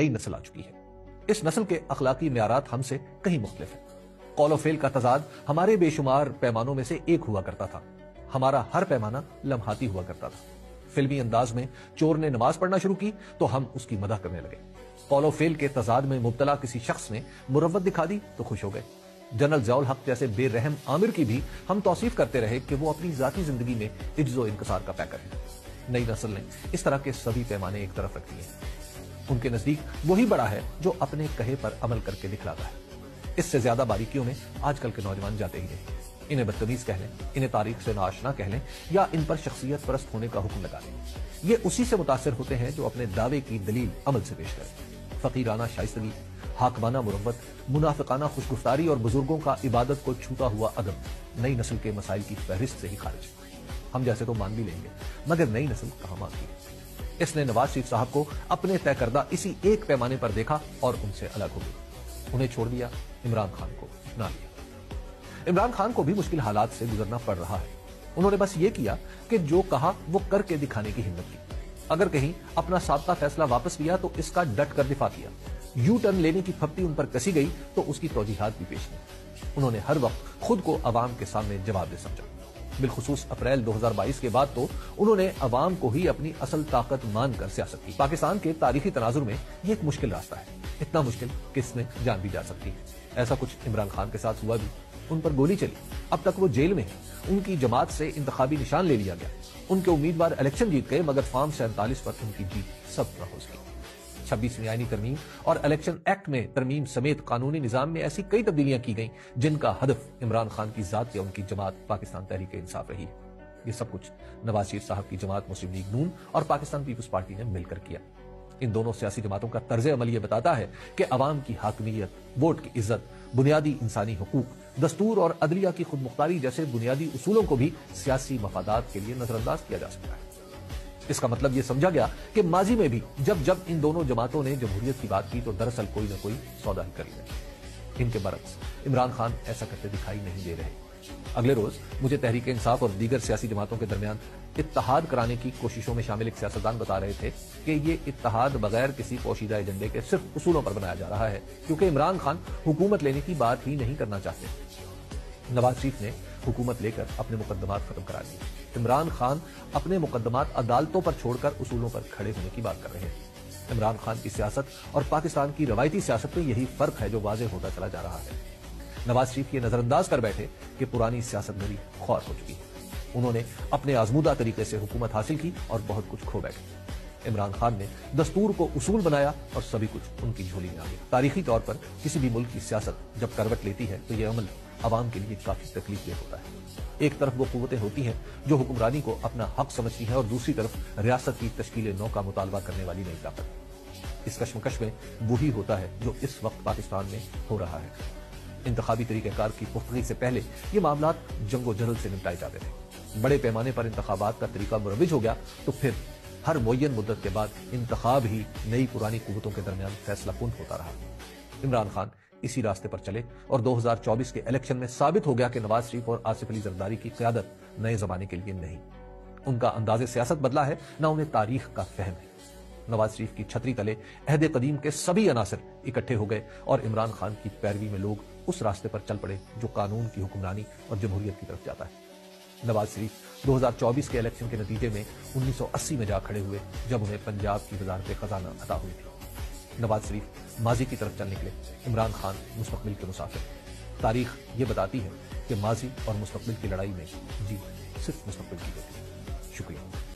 نئی نسل آ چکی ہے۔ اس نسل کے اخلاقی معیارات ہم سے کہیں مختلف ہیں۔ قول و فعل کا تضاد ہمارے بے شمار پیمانوں میں سے ایک ہوا کرتا تھا۔ ہمارا ہر پیمانہ لمحاتی ہوا کرتا تھا۔ فلمی انداز میں چور نے نماز پڑھنا شروع کی تو ہم اس کی مدح کرنے لگے۔ قول و فعل کے تضاد میں مبتلا کسی شخص نے مروت دکھا دی تو خوش ہو گئے۔ جنرل ضیاء الحق جیسے بے رحم عامر کی بھی ہم توصیف کرتے رہے کہ وہ اپنی ذاتی زندگی میں عجز و انکسار کا پیکر ہے۔ نئی نسل نے اس طرح کے سبھی پیمانے ایک طرف رکھ دیے ہیں۔ ان کے نزدیک وہی بڑا ہے جو اپنے کہے پر عمل کر کے دکھلاتا ہے۔ اس سے زیادہ باریکیوں میں آج کل کے نوجوان جاتے ہی نہیں۔ انہیں بدتمیز کہہ لیں، انہیں تاریخ سے ناآشنا کہہ لیں یا ان پر شخصیت پرست ہونے کا حکم لگا لیں۔ یہ اسی سے متاثر ہوتے ہیں جو اپنے دعوے کی دلیل عمل سے پیش کریں۔ فقیرانہ شائستگی، حاکمانہ مروت، منافقانہ خوشگفتاری اور بزرگوں کا عبادت کو چھوتا ہوا ادب نئی نسل کے مسائل کی فہرست سے ہی خارج ہے۔ ہم جیسے تو مان بھی لیں گے مگر نئی نسل کہاں مانتی ہے۔ اس نے نواز شریف صاحب کو اپنے طے کردہ اسی ایک پیمانے پر دیکھا اور ان سے الگ ہو گئی۔ انہیں چھوڑ دیا، عمران خان کو اپنا لیا۔ عمران خان کو بھی مشکل حالات سے گزرنا پڑ رہا ہے۔ انہوں نے بس یہ کیا کہ جو کہا وہ کر کے دکھانے کی ہمت کی۔ اگر کہیں اپنا سابقہ فیصلہ واپس لیا تو اس کا ڈٹ کر دفاع کیا۔ یو ٹرن لینے کی پھپتی ان پر کسی گئی تو اس کی توجیحات بھی پیش کی۔ انہوں نے ہر وقت خود کو عوام کے سامنے جواب دہ سمجھا۔ بالخصوص اپریل 2022 کے بعد تو انہوں نے عوام کو ہی اپنی اصل طاقت مان کر سیاست کی۔ پاکستان کے تاریخی تناظر میں یہ ایک مشکل راستہ ہے، اتنا مشکل کہ اس میں جان بھی جا سکتی ہے۔ ایسا کچھ عمران خان کے ساتھ ہوا بھی۔ ان پر گولی چلی، اب تک وہ جیل میں ہیں۔ ان کی جماعت سے انتخابی نشان لے لیا گیا۔ ان کے امیدوار الیکشن جیت گئے مگر فارم 47 پر ان کی جیت سب نہ ہو سکی۔ 26ویں آئینی ترمیم اور الیکشن ایکٹ میں ترمیم سمیت قانونی نظام میں ایسی کئی تبدیلیاں کی گئیں جن کا ہدف عمران خان کی ذات یا ان کی جماعت پاکستان تحریک انصاف رہی ہے۔ یہ سب کچھ نواز شریف صاحب کی جماعت مسلم لیگ نون اور پاکستان پیپلز پارٹی نے مل کر کیا۔ ان دونوں سیاسی جماعتوں کا طرز عمل یہ بتاتا ہے کہ عوام کی حاکمیت، ووٹ کی عزت، بنیادی انسانی حقوق، دستور اور عدلیہ کی خود مختاری جیسے بنیادی اصولوں کو بھی سیاسی مفادات کے لیے نظر انداز کیا جا سکتا ہے۔ اس کا مطلب یہ سمجھا گیا کہ ماضی میں بھی جب ان دونوں جماعتوں نے جمہوریت کی بات کی تو دراصل کوئی نہ کوئی سودا ہی کر لیا۔ ان کے برعکس عمران خان ایسا کرتے دکھائی نہیں دے رہے۔ اگلے روز مجھے تحریک انصاف اور دیگر سیاسی جماعتوں کے درمیان اتحاد کرانے کی کوششوں میں شامل ایک سیاستدان بتا رہے تھے کہ یہ اتحاد بغیر کسی پوشیدہ ایجنڈے کے صرف اصولوں پر بنایا جا رہا ہے کیونکہ عمران خان حکومت لینے کی بات ہی نہیں کرنا چاہتے۔ نواز شریف نے حکومت لے کر اپنے مقدمات ختم کرا دیے۔ عمران خان اپنے مقدمات عدالتوں پر چھوڑ کر اصولوں پر کھڑے ہونے کی بات کر رہے ہیں۔ عمران خان کی سیاست اور پاکستان کی روایتی سیاست میں یہی فرق ہے جو واضح ہوتا چلا جا رہا ہے۔ نواز شریف یہ نظر انداز کر بیٹھے کہ پرانی سیاست میری خوار ہو چکی ہے۔ انہوں نے اپنے آزمودہ طریقے سے حکومت حاصل کی اور بہت کچھ کھو بیٹھے۔ عمران خان نے دستور کو اصول بنایا اور سبھی کچھ ان کی جھولی میں آ گیا۔ تاریخی طور پر کسی بھی ملک کی سیاست جب کروٹ لیتی ہے تو یہ عمل عوام کے لیے کافی تکلیف دہ ہوتا ہے۔ ایک طرف وہ قوتیں ہوتی ہیں جو حکمرانی کو اپنا حق سمجھتی ہیں اور دوسری طرف ریاست کی تشکیل نو کا مطالبہ کرنے والی نئی طاقت۔ اس کشمکش میں وہی ہوتا ہے جو اس وقت پاکستان میں ہو رہا ہے۔ انتخابی طریقہ کار کی پختگی سے پہلے یہ معاملات جنگ و جدل سے نمٹائے جاتے تھے۔ بڑے پیمانے پر انتخابات کا طریقہ مروج ہو گیا تو پھر ہر معین مدت کے بعد انتخاب ہی نئی پرانی قوتوں کے درمیان فیصلہ کن ہوتا رہا۔ عمران خان اسی راستے پر چلے اور 2024 کے الیکشن میں ثابت ہو گیا کہ نواز شریف اور آصف علی زرداری کی قیادت نئے زمانے کے لیے نہیں۔ ان کا انداز سیاست بدلا ہے، نہ انہیں تاریخ کا فہم ہے۔ نواز شریف کی چھتری تلے عہد قدیم کے سبھی عناصر اکٹھے ہو گئے اور عمران خان کی پیروی میں لوگ اس راستے پر چل پڑے جو قانون کی حکمرانی اور جمہوریت کی طرف جاتا ہے۔ نواز شریف 2024 کے الیکشن کے نتیجے میں 1980 میں جا کھڑے ہوئے جب انہیں پنجاب کی وزارت خزانہ عطا ہوئی تھی۔ نواز شریف ماضی کی طرف چل نکلے، عمران خان مستقبل کے مسافر۔ تاریخ یہ بتاتی ہے کہ ماضی اور مستقبل کی لڑائی میں جیت صرف مستقبل کی ہوتی ہے۔ شکریہ۔